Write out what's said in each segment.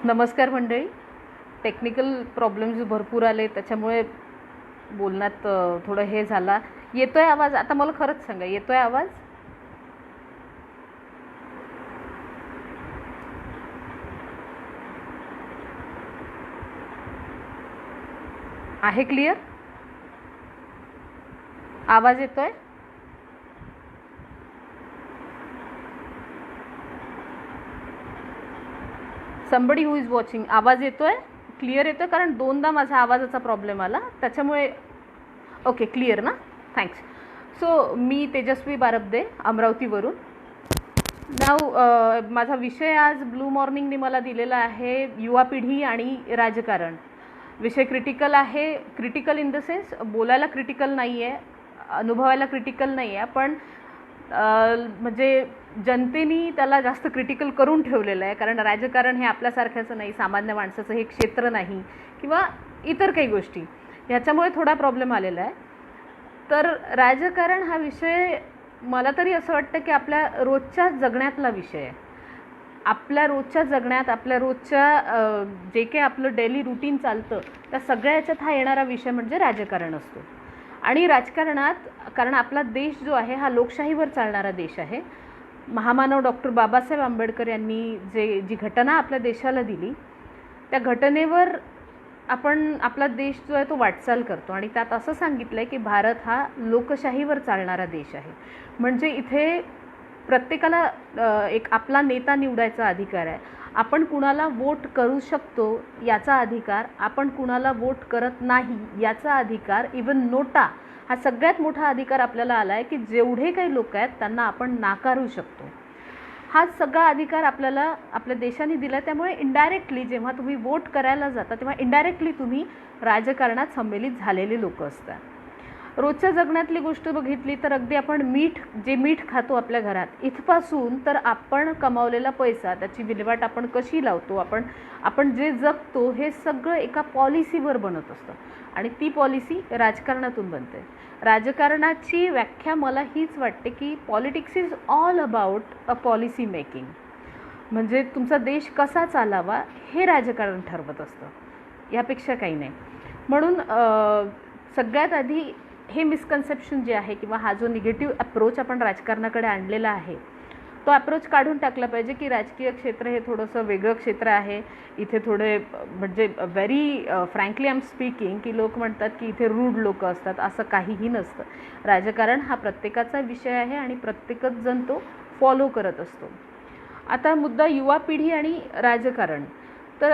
नमस्कार मंडळी. Technical problems भरपूर आले, त्याच्यामुळे बोलण्यात थोडं हे झाला. येतोय आवाज? आता मला खरंच सांगा, येतोय आवाज? आहे क्लिअर? आवाज येतोय? समबडी हू इज वॉचिंग, आवाज येतोय? क्लिअर येतोय? कारण दोनदा माझा आवाजाचा प्रॉब्लेम आला, त्याच्यामुळे. ओके, क्लिअर ना? थँक्स. सो मी तेजस्वी बारब्दे, अमरावतीवरून. नाव माझा विषय आज ब्लू मॉर्निंगने मला दिलेला आहे, युवा पिढी आणि राजकारण. विषय क्रिटिकल आहे. क्रिटिकल इन द सेन्स बोलायला क्रिटिकल नाही आहे, अनुभवायला क्रिटिकल नाही आहे, पण म्हणजे जनतेने त्याला जास्त क्रिटिकल करून ठेवलेलं आहे. कारण राजकारण हे आपल्यासारख्याचं नाही, सामान्य माणसाचं हे क्षेत्र नाही, किंवा इतर काही गोष्टी, ह्याच्यामुळे थोडा प्रॉब्लेम आलेला आहे. तर राजकारण हा विषय मला तरी असं वाटतं की आपल्या रोजच्या जगण्यातला विषय आहे. आपल्या रोजच्या जगण्यात, आपल्या रोजच्या जे काही आपलं डेली रुटीन चालतं, त्या सगळ्या याच्यात हा येणारा विषय म्हणजे राजकारण असतो. आणि राजकारणात, कारण आपला देश जो आहे हा लोकशाहीवर चालणारा देश आहे. महामानव डॉक्टर बाबासाहेब आंबेडकर यांनी जी घटना आपल्या देशाला दिली, त्या घटनेवर आपण आपला देश जो आहे तो वाटचाल करतो. आणि त्यात असं सांगितलं आहे की भारत हा लोकशाहीवर चालणारा देश आहे. म्हणजे इथे प्रत्येकाला एक आपला नेता निवडायचा अधिकार आहे. आपण कुणाला वोट करू शकतो याचा अधिकार, आपण कुणाला वोट करत नाही याचा अधिकार, इवन नोटा, हा सगळ्यात मोठा अधिकार आपल्याला आला आहे की जेवढे काही लोक आहेत त्यांना आपण नाकारू शकतो. हा सगळा अधिकार आपल्याला आपल्या देशाने दिला. त्यामुळे इनडायरेक्टली जेव्हा तुम्ही वोट करायला जाता तेव्हा इनडायरेक्टली तुम्ही राजकारणात संमिलित झालेले लोक असतात. रोजच्या जगण्यातली गोष्ट बघितली तर अगदी आपण मीठ खातो आपल्या घरात, इथपासून तर आपण कमावलेला पैसा, त्याची विल्हेवाट आपण कशी लावतो, आपण जे जगतो, हे सगळं एका पॉलिसीवर बनत असतं. आणि ती पॉलिसी राजकारणातून बनते. राजकारणाची व्याख्या मला हीच वाटते की politics is all about a policy making. म्हणजे तुमचा देश कसा चालावा हे राजकारण ठरवत असतं, यापेक्षा काही नाही. म्हणून सगळ्यात आधी हे मिसकन्सेप्शन जे आहे, किंवा हा जो निगेटिव्ह अप्रोच आपण राजकारणाकडे आणलेला आहे, तो अप्रोच काढून टाकला पाहिजे की राजकीय क्षेत्र हे थोडंसं वेगळं क्षेत्र आहे. इथे थोडे म्हणजे very frankly I am speaking की लोक म्हणतात की इथे रूड लोक असतात. असं काहीही नसतं. राजकारण हा प्रत्येकाचा विषय आहे आणि प्रत्येकच जण तो फॉलो करत असतो. आता मुद्दा युवा पिढी आणि राजकारण. तर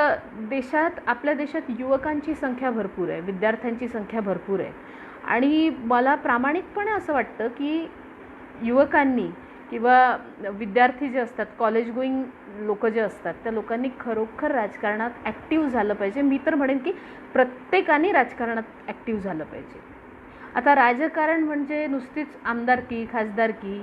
आपल्या देशात युवकांची संख्या भरपूर आहे, विद्यार्थ्यांची संख्या भरपूर आहे. आणि मला प्रामाणिकपणे असं वाटतं की युवकांनी किंवा विद्यार्थी जे असतात, कॉलेज गोईंग लोक जे असतात, त्या लोकांनी खरोखर राजकारणात ॲक्टिव्ह झालं पाहिजे. मी तर म्हणेन की प्रत्येकाने राजकारणात ॲक्टिव्ह झालं पाहिजे. आता राजकारण म्हणजे नुसतीच आमदारकी, खासदारकी,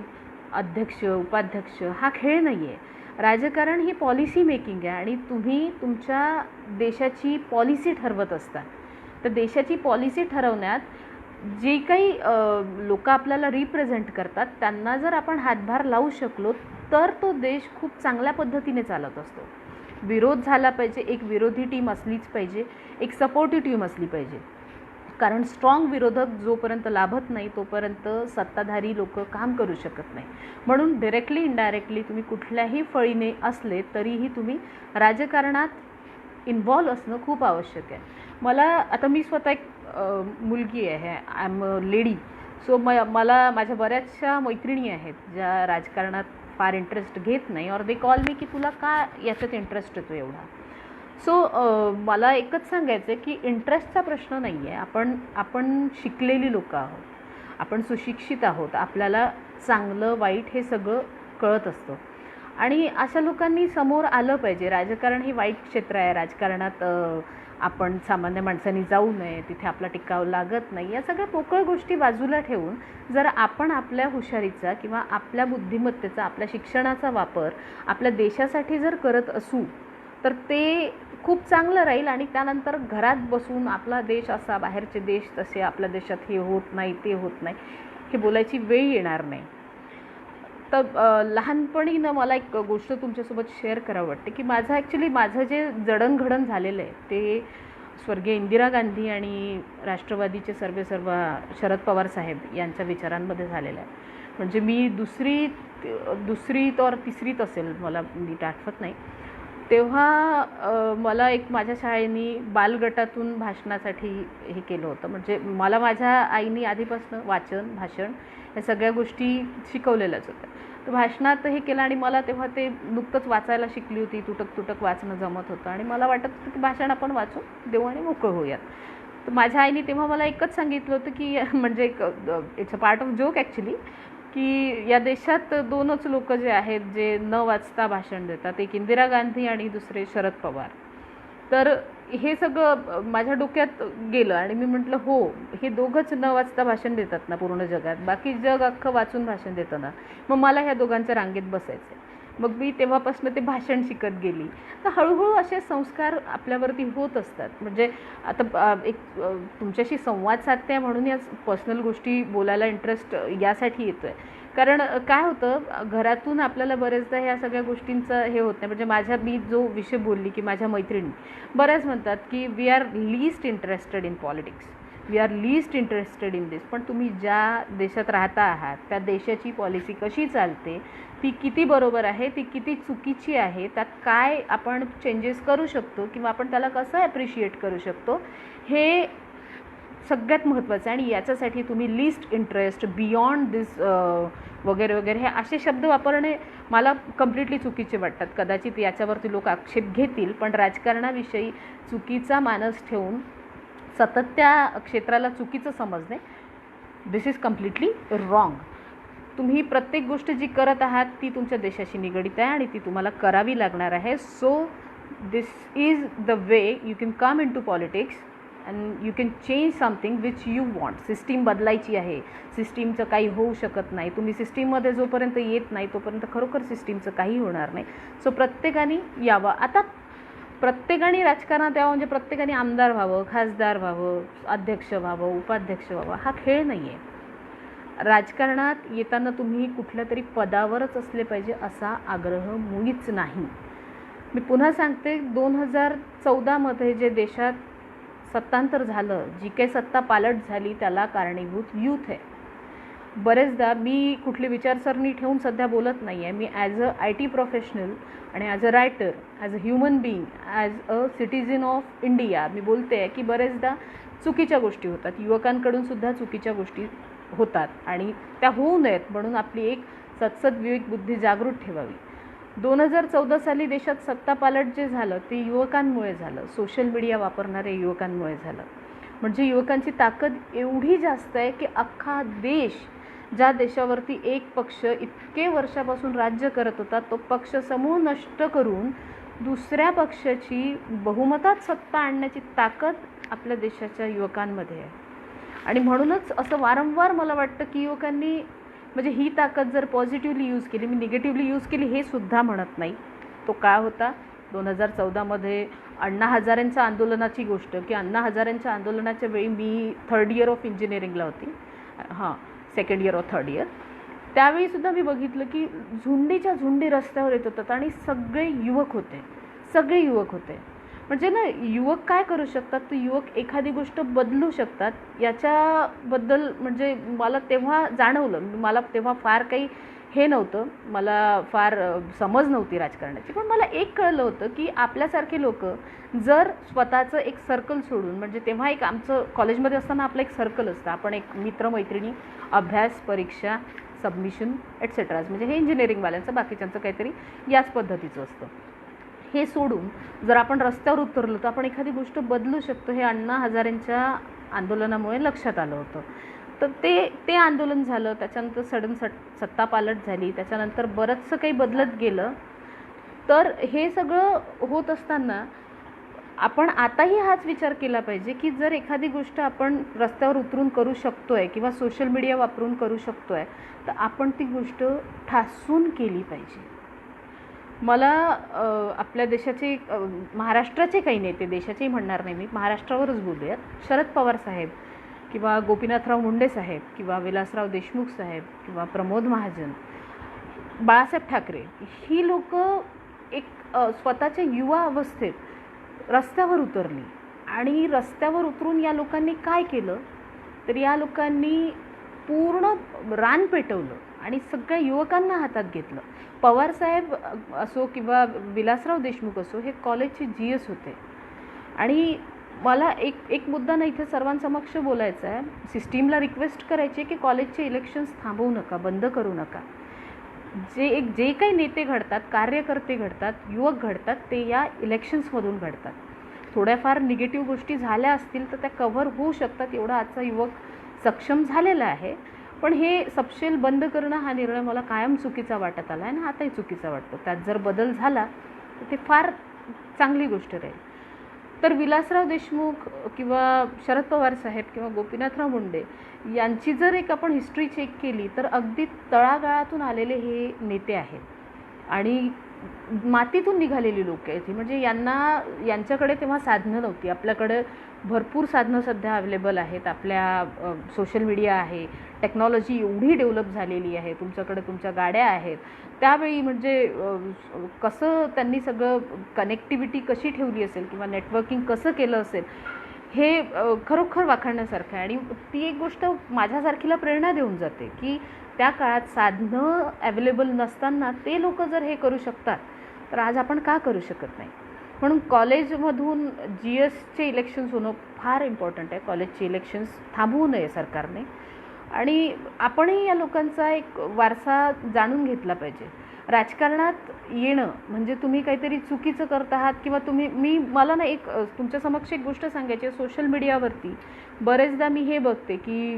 अध्यक्ष, उपाध्यक्ष हा खेळ नाही आहे. राजकारण ही पॉलिसी मेकिंग आहे आणि तुम्ही तुमच्या देशाची पॉलिसी ठरवत असता. तर देशाची पॉलिसी ठरवण्यात जे काही लोक आपल्याला रिप्रेझेंट करतात त्यांना जर आपण हातभार लावू शकलो तर तो देश खूप चांगल्या पद्धतीने चालत असतो. विरोध झाला पाहिजे, एक विरोधी टीम असलीच पाहिजे, एक सपोर्टिव्ह टीम असली पाहिजे. कारण स्ट्रॉंग विरोधक जोपर्यंत लाभत नाही तोपर्यंत सत्ताधारी लोक काम करू शकत नाही. म्हणून डायरेक्टली इनडायरेक्टली तुम्ही कुठल्याही फळीने असले तरीही तुम्ही राजकारणात इन्व्हॉल्व असणं खूप आवश्यक आहे. मला आता, मी स्वतः एक मुलगी आहे, I am a lady. So मला माझ्या बऱ्याचशा मैत्रिणी आहेत ज्या राजकारणात फार इंटरेस्ट घेत नाही, और दे कॉल मी की तुला का याच्यात इंटरेस्ट येतो एवढा. सो मला एकच सांगायचं आहे की इंटरेस्टचा प्रश्न नाही आहे. आपण शिकलेली लोकं आहोत, आपण सुशिक्षित आहोत, आपल्याला चांगलं वाईट हे सगळं कळत असतं. आणि अशा लोकांनी समोर आलं पाहिजे. राजकारण हे वाईट क्षेत्र आहे, राजकारणात आपण सामान्य माणसांनी जाऊ नये, तिथे आपला टिकाव लागत नाही, या सगळ्या पोकळ गोष्टी बाजूला ठेवून जर आपण आपल्या हुशारीचा किंवा आपल्या बुद्धिमत्तेचा, आपल्या शिक्षणाचा वापर आपल्या देशासाठी जर करत असू तर ते खूप चांगलं राहील. आणि त्यानंतर घरात बसून आपला देश असा, बाहेरचे देश तसे, आपल्या देशात हे होत नाही, ते होत नाही, हे बोलायची वेळ येणार नाही. तर लहानपणी मला एक गोष्ट तुमच्यासोबत शेअर करावं वाटते की माझं जे जडणघडण झालेलं आहे ते स्वर्गीय इंदिरा गांधी आणि राष्ट्रवादीचे सर्व शरद पवार साहेब यांच्या विचारांमध्ये झालेलं आहे. म्हणजे मी दुसरीत और तिसरीत असेल, मला नीट आठवत नाही, तेव्हा मला एक माझ्या शाळेने बालगटातून भाषणासाठी हे केलं होतं. म्हणजे मला माझ्या आईने आधीपासून वाचन, भाषण या सगळ्या गोष्टी शिकवलेल्याच होत्या. तर भाषणात हे केलं आणि मला तेव्हा ते नुकतंच वाचायला शिकली होती, तुटक वाचणं जमत होतं आणि मला वाटत होतं की भाषण आपण वाचू देऊ आणि मोकळं होऊयात. तर माझ्या आईने तेव्हा मला एकच सांगितलं होतं की म्हणजे it's a part of joke actually, की या देशात दोनच लोक जे आहेत जे न वाचता भाषण देतात, एक इंदिरा गांधी आणि दुसरे शरद पवार. तर हे सगळं माझ्या डोक्यात गेलं आणि मी म्हटलं हो, हे दोघंच न वाचता भाषण देतात ना पूर्ण जगात, बाकी जग अख्खं वाचून भाषण देतं ना, मग मला ह्या दोघांच्या रांगेत बसायचं. मग मी तेव्हापासून ते भाषण शिकत गेली. तर हळूहळू असे संस्कार आपल्यावरती होत असतात. म्हणजे आता तुमच्याशी संवाद साधते म्हणून या पर्सनल गोष्टी बोलायला इंटरेस्ट यासाठी येतो आहे, कारण काय होतं, घरातून आपल्याला बरेचदा ह्या सगळ्या गोष्टींचं हे होत नाही. म्हणजे मी जो विषय बोलली की माझ्या मैत्रिणी बऱ्याच म्हणतात की we are least interested in politics, we are least interested in this. पण तुम्ही ज्या देशात राहता आहात त्या देशाची पॉलिसी कशी चालते, ती किती बरोबर आहे, ती किती चुकीची आहे, त्यात काय आपण चेंजेस करू शकतो किंवा आपण त्याला कसं ॲप्रिशिएट करू शकतो, हे सगळ्यात महत्त्वाचं आहे. आणि याच्यासाठी तुम्ही लीस्ट इंटरेस्ट, बियॉन्ड दिस वगैरे वगैरे हे असे शब्द वापरणे मला कम्प्लिटली चुकीचे वाटतात. कदाचित याच्यावरती लोक आक्षेप घेतील, पण राजकारणाविषयी चुकीचा मानस ठेवून सतत त्या क्षेत्राला चुकीचं समजणे, दिस इज कम्प्लिटली रॉंग. तुम्ही प्रत्येक गोष्ट जी करत आहात ती तुमच्या देशाशी निगडीत आहे आणि ती तुम्हाला करावी लागणार आहे. So this is the way you can come in to politics and you can change something which you want. System बदलायची आहे, सिस्टीमचं काही होऊ शकत नाही. तुम्ही सिस्टीममध्ये जोपर्यंत येत नाही तोपर्यंत खरोखर सिस्टीमचं काही होणार नाही. सो प्रत्येकाने यावं. आता प्रत्येकाने राजकारणात यावं म्हणजे प्रत्येकाने आमदार व्हावं, खासदार व्हावं, अध्यक्ष व्हावं, उपाध्यक्ष व्हावं, हा खेळ नाही आहे. राजकारणात येताना तुम्ही कुठल्या तरी पदावरच असले पाहिजे असा आग्रह मुळीच नाही. मी पुन्हा सांगते, 2014 जे देशात सत्तांतर झालं, जी काही सत्ता पालट झाली त्याला कारणीभूत यूथ आहे. बरेचदा मी कुठली विचारसरणी ठेवून सध्या बोलत नाही आहे. मी ॲज अ IT प्रोफेशनल आणि as a writer, as a human being, as a citizen of India मी बोलते आहे की बरेचदा चुकीच्या गोष्टी होतात, युवकांकडून सुद्धा चुकीच्या गोष्टी होतात आणि त्या होऊ नयेत म्हणून आपली एक विवेक बुद्धी जागृत ठेवावी. 2014 साली देशात सत्तापालट जे झालं ते युवकांमुळे झालं, सोशल मीडिया वापरणाऱ्या युवकांमुळे झालं. म्हणजे युवकांची ताकद एवढी जास्त आहे की अख्खा देश, ज्या देशावरती एक पक्ष इतके वर्षापासून राज्य करत होता, तो पक्ष समूह नष्ट करून दुसऱ्या पक्षाची बहुमतात सत्ता आणण्याची ताकद आपल्या देशाच्या युवकांमध्ये आहे. आणि म्हणूनच असं वारंवार मला वाटतं की युवकांनी म्हणजे ही ताकद जर पॉझिटिव्हली यूज केली, मी निगेटिव्हली यूज केली हे सुद्धा म्हणत नाही. तो काळ होता 2014 अण्णा हजारेंच्या आंदोलनाची गोष्ट, की अण्णा हजारेंच्या आंदोलनाच्या वेळी मी 3rd इयर ऑफ इंजिनिअरिंगला होती, 2nd इयर और 3rd इयर. त्यावेळीसुद्धा मी बघितलं की झुंडीच्या झुंडी रस्त्यावर येत होतात आणि सगळे युवक होते. म्हणजे ना, युवक काय करू शकतात, तर युवक एखादी गोष्ट बदलू शकतात याच्याबद्दल म्हणजे मला तेव्हा जाणवलं. मला तेव्हा फार काही हे नव्हतं, मला फार समज नव्हती राजकारणाची, पण मला एक कळलं होतं की आपल्यासारखे लोक जर स्वतःचं एक सर्कल सोडून, म्हणजे तेव्हा एक आमचं कॉलेजमध्ये असताना आपलं एक सर्कल असतं, आपण एक मित्रमैत्रिणी, अभ्यास, परीक्षा, सबमिशन एटसेट्रा, म्हणजे हे इंजिनिअरिंगवाल्यांचं, बाकीच्यांचं काहीतरी याच पद्धतीचं असतं. हे सोडून जर आपण रस्त्यावर उतरलो तर आपण एखादी गोष्ट बदलू शकतो, हे अण्णा हजारेंच्या आंदोलनामुळे लक्षात आलं होतं. तर ते आंदोलन झालं, त्याच्यानंतर सडन सत्ता पालट झाली, त्याच्यानंतर बरंचसं काही बदलत गेलं. तर हे सगळं होत असताना आपण आताही हाच विचार केला पाहिजे की जर एखादी गोष्ट आपण रस्त्यावर उतरून करू शकतो आहे किंवा सोशल मीडिया वापरून करू शकतो आहे, तर आपण ती गोष्ट ठासून केली पाहिजे. मला आपल्या देशाचे, महाराष्ट्राचे काही नेते, देशाचेही म्हणणार नाही मी, महाराष्ट्रावरच बोलूयात, शरद पवार साहेब किंवा गोपीनाथराव मुंडे साहेब किंवा विलासराव देशमुख साहेब किंवा प्रमोद महाजन, बाळासाहेब ठाकरे ही लोक एक स्वतःच्या युवा अवस्थेत रस्त्यावर उतरली आणि रस्त्यावर उतरून या लोकांनी काय केलं तर या लोकांनी पूर्ण रान पेटवलं आणि सगळ्या युवकांना हातात घेतलं. पवारसाहेब असो किंवा विलासराव देशमुख असो हे कॉलेजचे GS होते आणि मला एक मुद्दा ना इथे सर्वांसमक्ष बोलायचा आहे. सिस्टीमला रिक्वेस्ट करायची आहे की कॉलेजचे इलेक्शन्स थांबवू नका, बंद करू नका. जे काही नेते घडतात, कार्यकर्ते घडतात, युवक घडतात ते या इलेक्शन्समधून घडतात. थोड्याफार निगेटिव्ह गोष्टी झाल्या असतील तर त्या कव्हर होऊ शकतात, एवढा आजचा युवक सक्षम झालेला आहे. पण हे सपशेल बंद करणं हा निर्णय मला कायम चुकीचा वाटत आला आहे आणि आताही चुकीचा वाटतो. त्यात जर बदल झाला तर ते फार चांगली गोष्ट राहील. तर विलासराव देशमुख किंवा शरद पवार साहेब किंवा गोपीनाथराव मुंडे यांची जर एक आपण हिस्ट्री चेक केली तर अगदी तळागाळातून आलेले हे नेते आहेत आणि मातीतून निघालेली लोक आहेत. म्हणजे यांच्याकडे तेव्हा साधनं नव्हती. आपल्याकडे भरपूर साधनं सध्या अवेलेबल आहेत. आपल्या सोशल मीडिया आहे, टेक्नॉलॉजी एवढी डेव्हलप झालेली आहे, तुमच्याकडे तुमच्या गाड्या आहेत. त्यावेळी म्हणजे कसं त्यांनी सगळं कनेक्टिव्हिटी कशी ठेवली असेल किंवा नेटवर्किंग कसं केलं असेल हे खरोखर वाखाणण्यासारखं आहे. आणि ती एक गोष्ट माझ्यासारखीला प्रेरणा देऊन जाते की त्या काळात साधनं अवेलेबल नसताना ते लोक जर हे करू शकतात तर आज आपण का करू शकत नाही. म्हणून कॉलेजमधून GSचे इलेक्शन्स होणं फार इम्पॉर्टंट आहे. कॉलेजचे इलेक्शन्स थांबवू नये सरकारने आणि आपणही या लोकांचा एक वारसा जाणून घेतला पाहिजे. राजकारणात येणं म्हणजे तुम्ही काहीतरी चुकीचं करत आहात किंवा मला ना एक तुमच्या समक्ष एक गोष्ट सांगायची आहे. सोशल मीडियावरती बरेचदा मी हे बघते की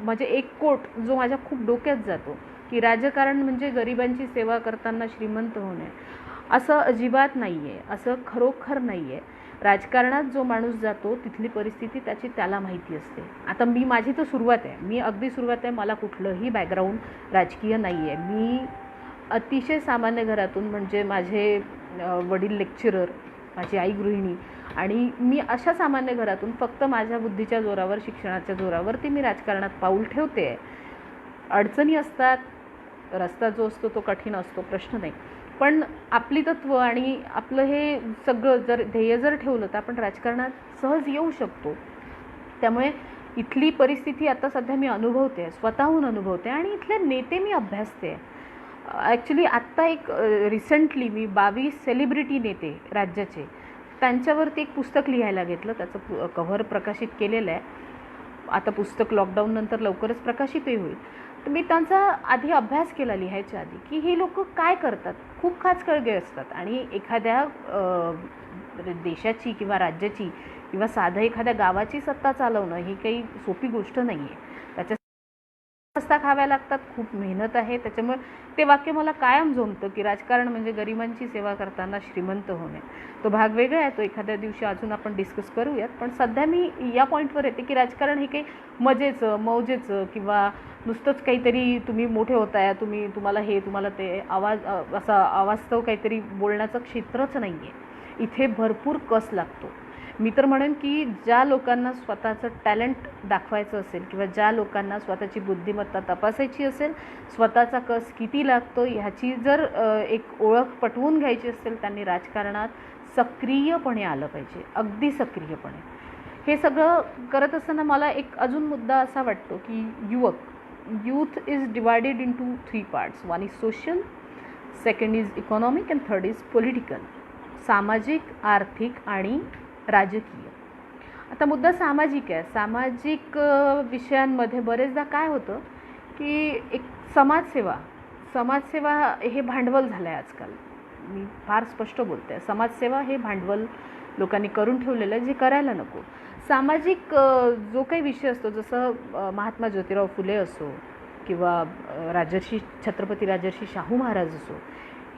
म्हणजे एक कोट जो माझ्या खूप डोक्यात जातो की राजकारण म्हणजे गरिबांची सेवा करताना श्रीमंत होणे. असं अजिबात नाही आहे, असं खरोखर नाही आहे. राजकारणात जो माणूस जातो तिथली परिस्थिती त्याला माहिती असते. आता माझी तर सुरुवात आहे, मी अगदी सुरुवात आहे, मला कुठलंही बॅकग्राऊंड राजकीय नाही आहे. मी अतिशय सामान्य घरातून म्हणजे माझे वडील लेक्चरर, माझी आई गृहिणी आणि मी अशा सामान्य घरातून फक्त माझ्या बुद्धीच्या जोरावर, शिक्षणाच्या जोरावरती मी राजकारणात पाऊल ठेवते आहे. अडचणी असतात, रस्ता जो असतो तो कठीण असतो, प्रश्न नाही. पण आपली तत्त्व आणि आपलं हे सगळं जर ध्येय जर ठेवलं तर आपण राजकारणात सहज येऊ शकतो. त्यामुळे इथली परिस्थिती आता सध्या मी अनुभवते, स्वतःहून अनुभवते आणि इथले नेते मी अभ्यासते. ॲक्च्युली आत्ता एक रिसेंटली मी 22 सेलिब्रिटी नेते राज्याचे त्यांच्यावरती एक पुस्तक लिहायला घेतलं. त्याचं कव्हर प्रकाशित केलेलं आहे. आता पुस्तक लॉकडाऊननंतर लवकरच प्रकाशितही होईल. तर मी त्यांचा आधी अभ्यास केला लिहायच्या आधी की हे लोक काय करतात. खूप खाचखळगे असतात आणि एखाद्या देशाची किंवा राज्याची किंवा साधं एखाद्या गावाची सत्ता चालवणं ही काही सोपी गोष्ट नाही आहे. त्याच्या रस्ता खाव्या लागतात, खूप मेहनत आहे. त्याच्यामुळे ते वाक्य मला कायम जमतं की राजकारण म्हणजे गरिबांची सेवा करताना श्रीमंत होणे. तो भाग वेगळा आहे, तो एखाद्या दिवशी अजून आपण डिस्कस करूयात. पण सध्या मी या पॉईंटवर येते की राजकारण हे काही मजेचं मौजेचं किंवा नुसतंच काहीतरी तुम्ही मोठे होत आहे, तुम्हाला हे तुम्हाला ते असा अवास्तव काहीतरी बोलण्याचं क्षेत्रच नाही आहे. इथे भरपूर कस लागतो. मी तर म्हणेन की ज्या लोकांना स्वतःचं टॅलेंट दाखवायचं असेल किंवा ज्या लोकांना स्वतःची बुद्धिमत्ता तपासायची असेल, स्वतःचा कस किती लागतो ह्याची जर एक ओळख पटवून घ्यायची असेल त्यांनी राजकारणात सक्रियपणे आलं पाहिजे, अगदी सक्रियपणे. हे सगळं करत असताना मला एक अजून मुद्दा असा वाटतो की youth is divided into 3 parts. One is social, second is economic and third is political. सामाजिक, आर्थिक आणि राजकीय. आता मुद्दा सामाजिक आहे. सामाजिक विषयांमध्ये बरेचदा काय होतं की एक समाजसेवा हे भांडवल झालं आहे आजकाल. मी फार स्पष्ट बोलते आहे, समाजसेवा हे भांडवल लोकांनी करून ठेवलेलं आहे जे करायला नको. सामाजिक जो काही विषय असतो, जसं महात्मा ज्योतिराव फुले असो किंवा छत्रपती राजर्षी शाहू महाराज असो,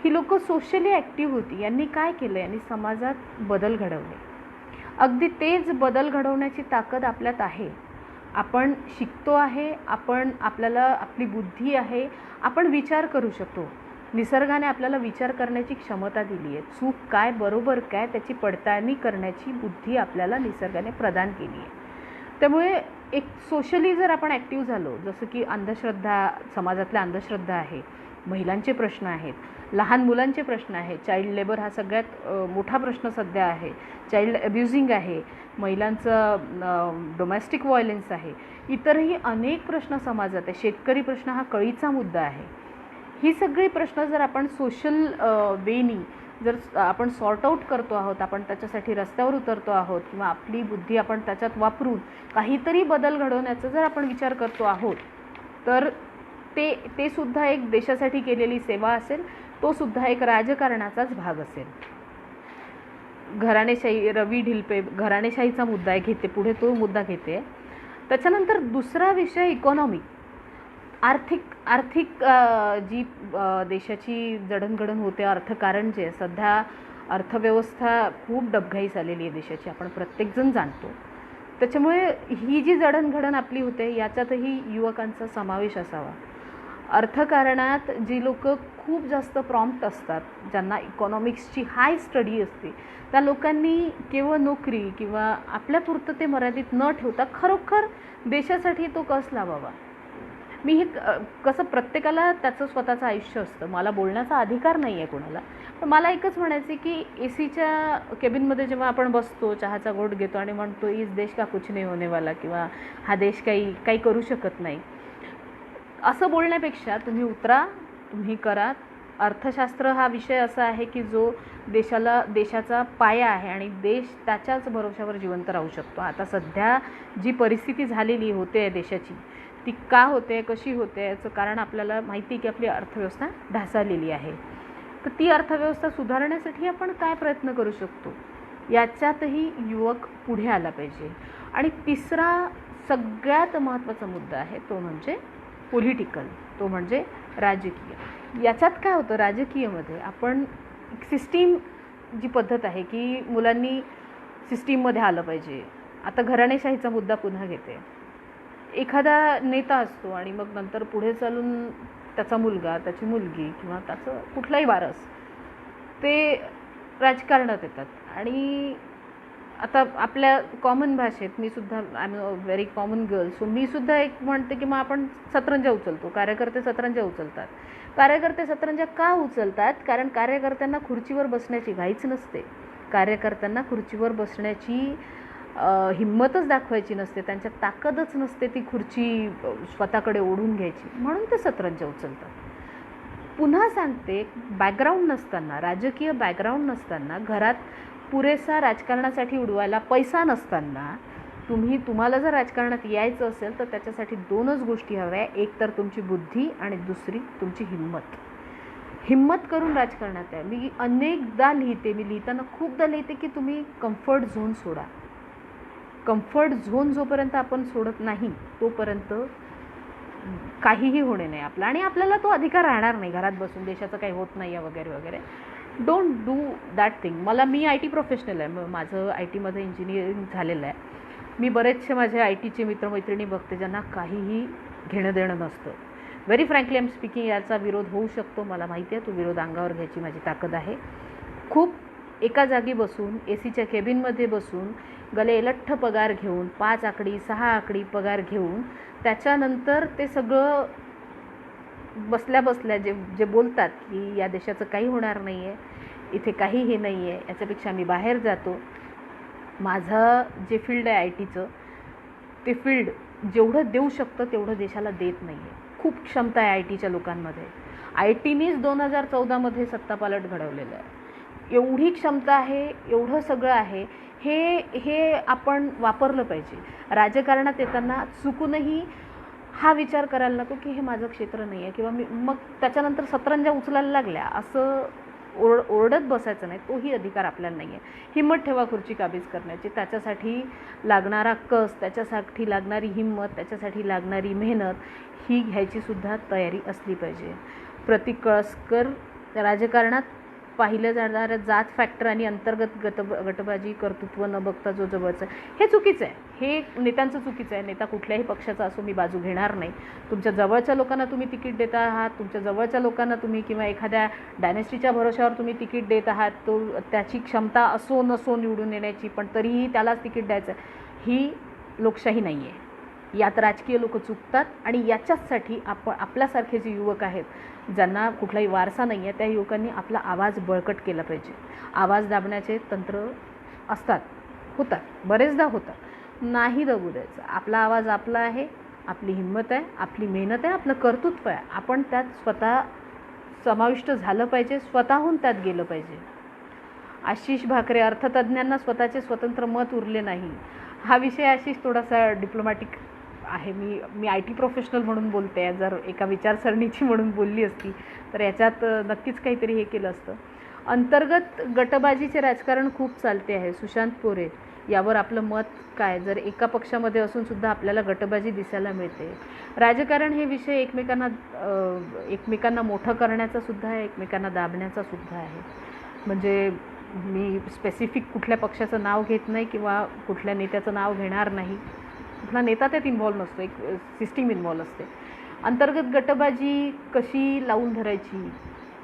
ही लोक सोशली ॲक्टिव्ह होती. यांनी काय केलं, यांनी समाजात बदल घडवले. अगदी तेच बदल घडवण्याची ताकद आपल्यात आहे. आपण शिकतो आहे, आपल्याला आपली बुद्धी आहे, आपण विचार करू शकतो. निसर्गाने आपल्याला विचार करण्याची क्षमता दिली आहे. चूक काय बरोबर काय त्याची पडताळणी करण्याची बुद्धी आपल्याला निसर्गाने प्रदान केली आहे. त्यामुळे एक सोशली जर आपण ॲक्टिव्ह झालो, जसं की अंधश्रद्धा, समाजातल्या अंधश्रद्धा आहे, महिलांचे प्रश्न आहेत, लहान मुलांचे प्रश्न आहेत, चाइल्ड लेबर हा सगळ्यात मोठा प्रश्न सध्या आहे, चाइल्ड अब्युजिंग आहे, महिलांचं डोमेस्टिक व्हायलन्स आहे, इतरही अनेक प्रश्न समाजात आहे, शेतकरी प्रश्न हा कळीचा मुद्दा आहे. ही सगळी प्रश्न जर आपण सोशल वेनी जर आपण सॉर्ट आऊट करतो आहोत, आपण त्याच्यासाठी रस्त्यावर उतरतो आहोत किंवा आपली बुद्धी आपण त्याच्यात वापरून काहीतरी बदल घडवण्याचा जर आपण विचार करतो आहोत, तर ते सुद्धा एक देशासाठी केलेली सेवा असेल, तो सुद्धा एक राजकारणाचाच भाग असेल. घराणेशाही, रवी ढिलपे घराणेशाहीचा मुद्दा आहे, घेते पुढे तो मुद्दा घेते. त्याच्यानंतर दुसरा विषय इकॉनॉमी, आर्थिक जी देशाची जडणघडण होते, अर्थकारण जे सध्या अर्थव्यवस्था खूप डबघाईस आलेली आहे देशाची, आपण प्रत्येकजण जाणतो. त्याच्यामुळे ही जी जडणघडण आपली होते याच्यातही युवकांचा समावेश असावा. अर्थकारणात जी लोक खूप जास्त प्रॉम्प्ट असतात, ज्यांना इकॉनॉमिक्सची हाय स्टडी असते, त्या लोकांनी केवळ नोकरी किंवा आपल्यापुरतं ते मर्यादित न ठेवता खरोखर देशासाठी तो कस लावावा. मी हे कसं, प्रत्येकाला त्याचं स्वतःचं आयुष्य असतं, मला बोलण्याचा अधिकार नाही आहे कोणाला, पण मला एकच म्हणायचं आहे की एसीच्या केबिनमध्ये जेव्हा आपण बसतो, चहाचा घोट घेतो आणि म्हणतो इस देश का कुछ नहीं होने वाला, किंवा हा देश काही करू शकत नाही, असं बोलण्यापेक्षा तुम्ही उतरा, तुम्ही करा. अर्थशास्त्र हा विषय असा आहे की जो देशाचा पाया आहे आणि देश त्याच्याच भरोशावर जिवंत राहू शकतो. आता सध्या जी परिस्थिती झालेली होते देशाची, ती का होते, कशी होते, याचं कारण आपल्याला माहिती आहे की आपली अर्थव्यवस्था ढासळलेली आहे. तर ती अर्थव्यवस्था सुधारण्यासाठी आपण काय प्रयत्न करू शकतो, याच्यातही युवक पुढे आला पाहिजे. आणि तिसरा सगळ्यात महत्त्वाचा मुद्दा आहे तो म्हणजे पॉलिटिकल, तो म्हणजे राजकीय. याच्यात काय होतं, राजकीयमध्ये आपण सिस्टीम जी पद्धत आहे की मुलांनी सिस्टीममध्ये आलं पाहिजे. आता घराणेशाहीचा मुद्दा पुन्हा घेते. एखादा नेता असतो आणि मग नंतर पुढे चालून त्याचा मुलगा, त्याची मुलगी किंवा त्याचं कुठलाही वारस ते राजकारणात येतात. आणि आता आपल्या कॉमन भाषेत मी सुद्धा, I am a very common girl, so मी सुद्धा एक म्हणते की मग आपण सतरंजा उचलतो, कार्यकर्ते सतरंजा उचलतात. कार्यकर्ते सतरंजा का उचलतात? कारण कार्यकर्त्यांना खुर्चीवर बसण्याची घाईच नसते, कार्यकर्त्यांना खुर्चीवर बसण्याची हिंमतच दाखवायची नसते, त्यांच्यात ताकदच नसते ती खुर्ची स्वतःकडे ओढून घ्यायची, म्हणून ते सतरंजा उचलतात. पुन्हा सांगते, बॅकग्राऊंड नसताना, राजकीय बॅकग्राऊंड नसताना, घरात पुरेसा राजकारणासाठी उडवायला पैसा नसताना, तुम्हाला जर राजकारणात यायचं असेल तर त्याच्यासाठी दोनच गोष्टी हव्या, एक तर तुमची बुद्धी आणि दुसरी तुमची हिम्मत करून राजकारणात आहे. मी अनेकदा लिहिते, मी लिहिताना खूपदा लिहिते की तुम्ही कम्फर्ट झोन सोडा. कम्फर्ट झोन जोपर्यंत आपण सोडत नाही तोपर्यंत काहीही होणे नाही आपलं, आणि आपल्याला तो अधिकार राहणार नाही घरात बसून देशाचं काही होत नाही आहे वगैरे वगैरे. Don't do that thing. Me I T professional आहे, माझं आय टीमध्ये इंजिनिअरिंग झालेलं आहे. मी बरेचसे माझे आय टीचे मित्रमैत्रिणी बघते ज्यांना काहीही घेणं देणं नसतं. Very frankly I am speaking, याचा विरोध होऊ शकतो, मला माहिती आहे, तो विरोध अंगावर घ्यायची माझी ताकद आहे. खूप एका जागी बसून, एसीच्या केबिनमध्ये बसून, गले लठ्ठ पगार घेऊन, 5 आकडी 6 आकडी पगार घेऊन, त्याच्यानंतर ते सगळं बसल्या जे बोलतात की या देशाचं काही होणार नाही आहे, इथे काही हे नाही आहे, याच्यापेक्षा मी बाहेर जातो. माझं जे फील्ड आहे आय टीचं, ते फील्ड जेवढं देऊ शकतं तेवढं देशाला देत नाही आहे. खूप क्षमता आहे आय टीच्या लोकांमध्ये. आय टीनीच 2014मध्ये सत्तापालट घडवलेलं आहे. एवढी क्षमता आहे, एवढं सगळं आहे, हे आपण वापरलं पाहिजे. राजकारणात येताना चुकूनही हा विचार करायला नको की हे माझं क्षेत्र नाही आहे, किंवा मग त्याच्यानंतर सतरंजा उचलायला लागल्या असं ओरडत बसायचं नाही. तोही अधिकार आपल्याला नाही आहे. हिंमत ठेवा खुर्ची काबीज करण्याची. त्याच्यासाठी लागणारा कस, त्याच्यासाठी लागणारी हिंमत, त्याच्यासाठी लागणारी मेहनत ही घ्यायचीसुद्धा तयारी असली पाहिजे. प्रतीक कळसकर, राजकारणात पाहिलं जाणारं जात फॅक्टर आणि अंतर्गत गटबाजी, कर्तृत्व न बघता जो जवळचं आहे, हे चुकीचं आहे. हे नेत्यांचं चुकीचं आहे. नेता कुठल्याही पक्षाचा असो, मी बाजू घेणार नाही. तुमच्या जवळच्या लोकांना तुम्ही तिकीट देत आहात, तुमच्या जवळच्या लोकांना तुम्ही किंवा एखाद्या डायनेस्टीच्या भरोशावर तुम्ही तिकीट देत आहात, तो त्याची क्षमता असो नसो निवडून येण्याची, पण तरीही त्यालाच तिकीट द्यायचं, ही लोकशाही नाही आहे. यात राजकीय लोक चुकतात आणि याच्याचसाठी आपल्यासारखे जे युवक आहेत ज्यांना कुठलाही वारसा नाही आहे त्या युवकांनी आपला आवाज बळकट केला पाहिजे. आवाज दाबण्याचे तंत्र असतात, होतात, बरेचदा होतात, नाही दबू द्यायचं. आपला आवाज आपला आहे, आपली हिंमत आहे, आपली मेहनत आहे, आपलं कर्तृत्व आहे. आपण त्यात स्वतः समाविष्ट झालं पाहिजे, स्वतःहून त्यात गेलं पाहिजे. आशिष भाकरे, अर्थतज्ज्ञांना स्वतःचे स्वतंत्र मत उरले नाही. हा विषय आशिष थोडासा डिप्लोमॅटिक आहे. मी IT प्रोफेशनल म्हणून बोलते आहे. जर एका विचारसरणीची म्हणून बोलली असती तर याच्यात नक्कीच काहीतरी हे केलं असतं. अंतर्गत गटबाजीचे राजकारण खूप चालते आहे. सुशांत पोरे, यावर आपलं मत काय? जर एका पक्षामध्ये असून सुद्धा आपल्याला गटबाजी दिसायला मिळते. राजकारण हे विषय एकमेकांना मोठं करण्याचा सुद्धा आहे, एकमेकांना दाबण्याचा सुद्धा आहे. म्हणजे मी स्पेसिफिक कुठल्या पक्षाचं नाव घेत नाही किंवा कुठल्या नेत्याचं नाव घेणार नाही. कुठला नेता त्यात इन्व्हॉल्व नसतो, एक सिस्टीम इन्व्हॉल्व असते. अंतर्गत गटबाजी कशी लावून धरायची,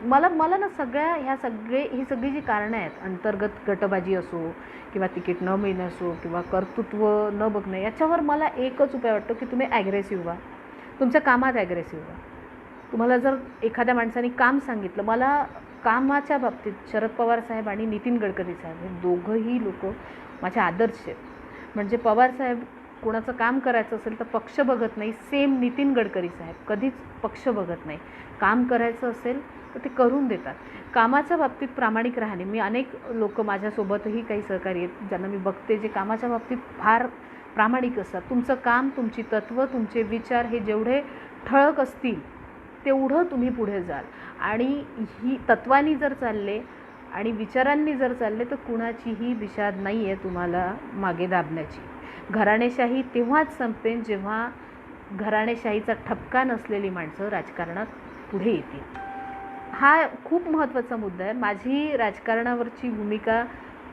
मला ना ही सगळी जी कारणं आहेत, अंतर्गत गटबाजी असो किंवा तिकीट न मिळणं असो किंवा कर्तृत्व न बघणं, याच्यावर मला एकच उपाय वाटतो की तुम्ही ॲग्रेसिव्ह व्हा, तुमच्या कामात ॲग्रेसिव्ह व्हा. तुम्हाला जर एखाद्या माणसाने काम सांगितलं, मला कामाच्या बाबतीत शरद पवार साहेब आणि नितीन गडकरी साहेब हे दोघंही लोक माझे आदर्श आहेत. म्हणजे पवार साहेब कोणाचं काम करायचं असेल तर पक्ष बघत नाही. सेम नितीन गडकरी साहेब कधीच पक्ष बघत नाही. काम करायचं असेल तर ते करून देतात. कामाच्या बाबतीत प्रामाणिक राहणे. मी अनेक लोक माझ्यासोबतही काही सहकारी आहेत ज्यांना मी बघते जे कामाच्या बाबतीत फार प्रामाणिक असतात. तुमचं काम, तुमची तत्त्व, तुमचे विचार हे जेवढे ठळक असतील तेवढं तुम्ही पुढे जाल. आणि ही तत्त्वांनी जर चालले आणि विचारांनी जर चालले तर कुणाचीही विषाद नाही आहे तुम्हाला मागे दाबण्याची. घराणेशाही तेव्हाच संपेन जेव्हा घराणेशाहीचा ठपका नसलेली माणसं राजकारणात पुढे येतील. हा खूप महत्त्वाचा मुद्दा आहे. माझी राजकारणावरची भूमिका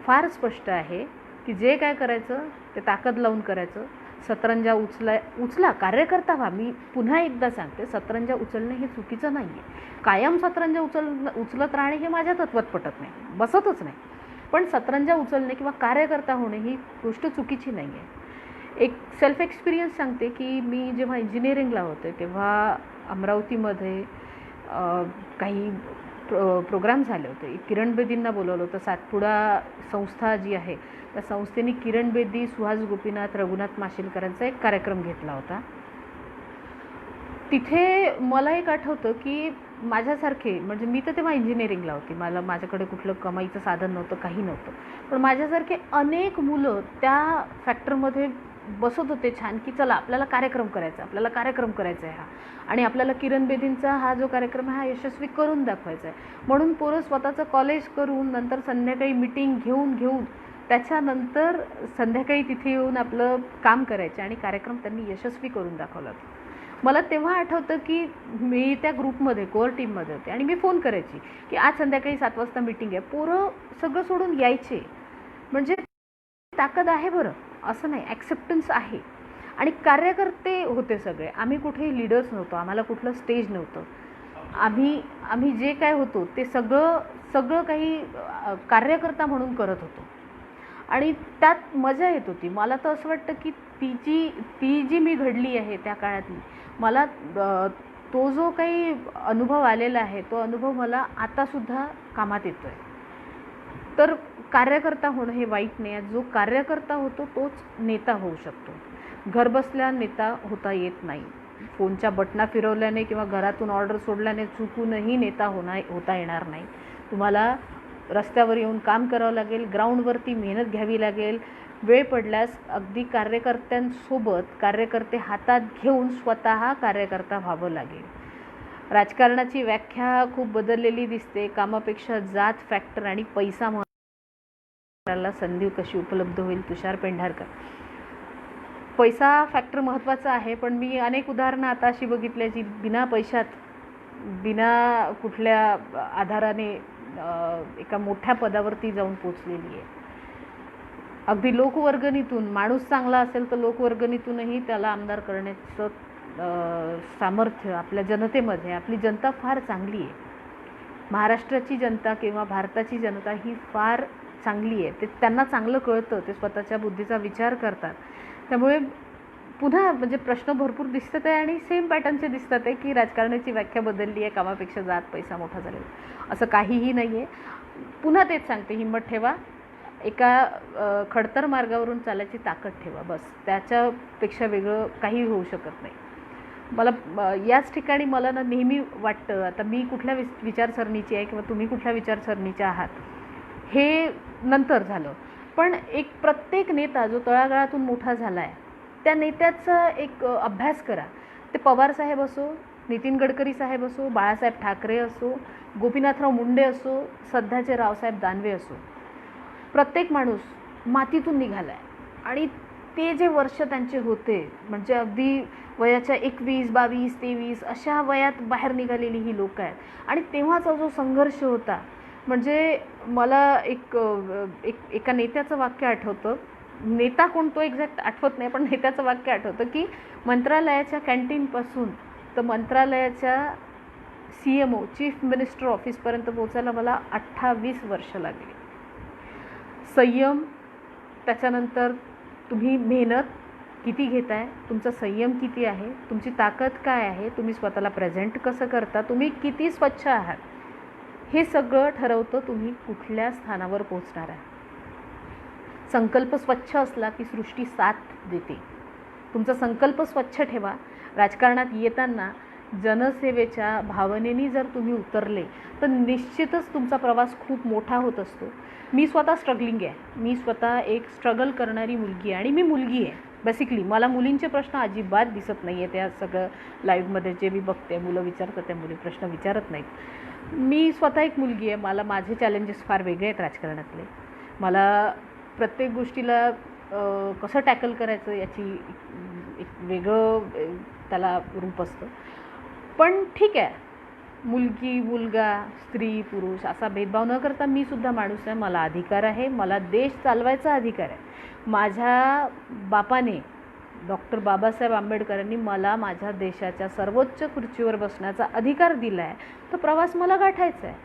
फार स्पष्ट आहे की जे काय करायचं ते ताकद लावून करायचं. सतरंजा उचला, कार्यकर्ता व्हा. मी पुन्हा एकदा सांगते, सतरंजा उचलणे हे चुकीचं नाही आहे. कायम सतरंजा उचलत राहणे हे माझ्या तत्वात पटत नाही, बसतच नाही. पण सतरंजा उचलणे किंवा कार्यकर्ता होणे ही गोष्ट चुकीची नाही आहे. एक सेल्फ एक्सपिरियन्स सांगते की मी जेव्हा इंजिनिअरिंगला होते तेव्हा अमरावतीमध्ये काही प्रोग्राम झाले होते. किरण बेदींना बोलवलं होतं. सातपुडा संस्था जी आहे त्या संस्थेने किरण बेदी, सुहास गोपीनाथ, रघुनाथ माशेलकरांचा एक कार्यक्रम घेतला होता. तिथे मला एक आठवतं की माझ्यासारखे, म्हणजे मी तर तेव्हा इंजिनिअरिंगला होती, माझ्याकडे कुठलं कमाईचं साधन नव्हतं, काही नव्हतं, पण माझ्यासारखे अनेक मुलं त्या फॅक्टरमध्ये बसत होते छान की चला आपल्याला कार्यक्रम करायचा आहे हा, आणि आपल्याला किरण बेदींचा हा जो कार्यक्रम आहे हा यशस्वी करून दाखवायचा आहे. म्हणून पोरं स्वतःचं कॉलेज करून नंतर संध्याकाळी मीटिंग घेऊन त्याच्यानंतर संध्याकाळी तिथे येऊन आपलं काम करायचे आणि कार्यक्रम त्यांनी यशस्वी करून दाखवला. मला तेव्हा आठवतं की मी त्या ग्रुपमध्ये, कोअर टीममध्ये होते आणि मी फोन करायची की आज संध्याकाळी 7 वाजता मीटिंग आहे. पोरं सगळं सोडून यायचे. म्हणजे ताकद आहे बरं, असं नाही, ॲक्सेप्टन्स आहे. आणि कार्यकर्ते होते सगळे. आम्ही कुठेही लीडर्स नव्हतो, आम्हाला कुठलं स्टेज नव्हतं. आम्ही जे काय होतो ते सगळं काही कार्यकर्ता म्हणून करत होतो आणि त्यात मजा येत होती. मला तर असं वाटतं की ती जी मी घडली आहे त्या काळातली, मला तो जो काही अनुभव आलेला आहे तो अनुभव मला आतासुद्धा कामात येतो आहे. तर कार्यकर्ता होणं हे वाईट नाही आहे. जो कार्यकर्ता होतो तोच नेता होऊ शकतो. घरबसल्या नेता होता येत नाही. फोनच्या बटना फिरवल्याने किंवा घरातून ऑर्डर सोडल्याने चुकूनही नेता होता येणार नाही. तुम्हाला रस्त्यावर येऊन काम करावं लागेल, ग्राउंडवरती मेहनत घ्यावी लागेल, वेळ पडल्यास अगदी कार्यकर्त्यांसोबत कार्यकर्ते हातात घेऊन स्वतः कार्यकर्ता व्हावं लागेल. राजकारणाची व्याख्या खूप बदललेली दिसते. कामापेक्षा जात, फॅक्टर आणि पैसा महत्त्वाला, संधी कशी उपलब्ध होईल. तुषार पेंढारकर. पैसा फॅक्टर महत्त्वाचा आहे, पण मी अनेक उदाहरणं आता अशी बघितली जी बिना पैशात, बिना कुठल्या आधाराने एका मोठ्या पदावरती जाऊन पोचलेली आहे. अगदी लोकवर्गणीतून, माणूस चांगला असेल तर लोकवर्गणीतूनही त्याला आमदार करण्याचं सामर्थ्य आपल्या जनतेमध्ये. आपली जनता फार चांगली आहे. महाराष्ट्राची जनता किंवा भारताची जनता ही फार चांगली आहे. ते त्यांना चांगलं कळतं, ते स्वतःच्या बुद्धीचा विचार करतात. त्यामुळे पुन्हा म्हणजे प्रश्न भरपूर दिसतात आहे आणि सेम पॅटर्नचे दिसतात आहे की राजकारणाची व्याख्या बदलली आहे, कामापेक्षा जात पैसा मोठा झालेला, असं काहीही नाही आहे. पुन्हा तेच सांगते, हिंमत ठेवा, एका खडतर मार्गावरून चालायची ताकद ठेवा, बस. त्याच्यापेक्षा वेगळं काही होऊ शकत नाही. मला याच ठिकाणी मला ना नेहमी वाटतं, आता मी कुठल्या विचारसरणीची आहे किंवा तुम्ही कुठल्या विचारसरणीच्या आहात हे नंतर झालं, पण एक प्रत्येक नेता जो तळागाळातून मोठा झाला आहे त्या नेत्याचा एक अभ्यास करा. ते पवारसाहेब असो, नितीन गडकरी साहेब असो, बाळासाहेब ठाकरे असो, गोपीनाथराव मुंडे असो, सध्याचे रावसाहेब दानवे असो, प्रत्येक माणूस मातीतून निघाला आहे. आणि ते जे वर्ष त्यांचे होते म्हणजे अगदी वयाच्या 21, 22, 23 अशा वयात बाहेर निघालेली ही लोक आहेत. आणि तेव्हाचा जो संघर्ष होता, म्हणजे मला एका नेत्याचं वाक्य आठवतं, नेता कोण तो एक्झॅक्ट आठवत नाही, पण नेत्याचं वाक्य आठवतं की मंत्रालयाच्या कॅन्टीनपासून तर मंत्रालयाच्या CMO चीफ मिनिस्टर ऑफिसपर्यंत पोहोचायला मला 28 वर्ष लागली. संयम, त्याच्यानंतर तुम्ही मेहनत किती घेताय, तुमचा संयम किती आहे, तुमची ताकद काय आहे, तुम्ही स्वतःला प्रेझेंट कसं करता, तुम्ही किती स्वच्छ आहात, हे सगळं ठरवतं तुम्ही कुठल्या स्थानावर पोहोचणार आहे. संकल्प स्वच्छ असला की सृष्टी साथ देते. तुमचा संकल्प स्वच्छ ठेवा. राजकारणात येताना जनसेवेच्या भावनेने जर तुम्ही उतरले तर निश्चितच तुमचा प्रवास खूप मोठा होत असतो. मी स्वतः स्ट्रगलिंग आहे, मी स्वतः एक स्ट्रगल करणारी मुलगी आहे आणि मी मुलगी आहे. बेसिकली मला मुलींचे प्रश्न अजिबात दिसत नाही आहे. त्या सगळं लाईव्हमध्ये जे मी बघते मुलं विचारतात त्या मुली प्रश्न विचारत नाहीत. मी स्वतः एक मुलगी आहे, मला माझे चॅलेंजेस फार वेगळे आहेत राजकारणातले. मला प्रत्येक गोष्टीला कसं टॅकल करायचं याची एक वेगळं त्याला रूप असतं. पण ठीक आहे, मुलगी मुलगा स्त्री पुरुष असा भेदभाव न करता मी सुद्धा माणूस आहे, मला अधिकार आहे, मला देश चालवायचा अधिकार आहे. माझ्या बापाने डॉक्टर बाबासाहेब आंबेडकरांनी मला माझ्या देशाच्या सर्वोच्च खुर्चीवर बसण्याचा अधिकार दिला आहे. तो प्रवास मला गाठायचा आहे.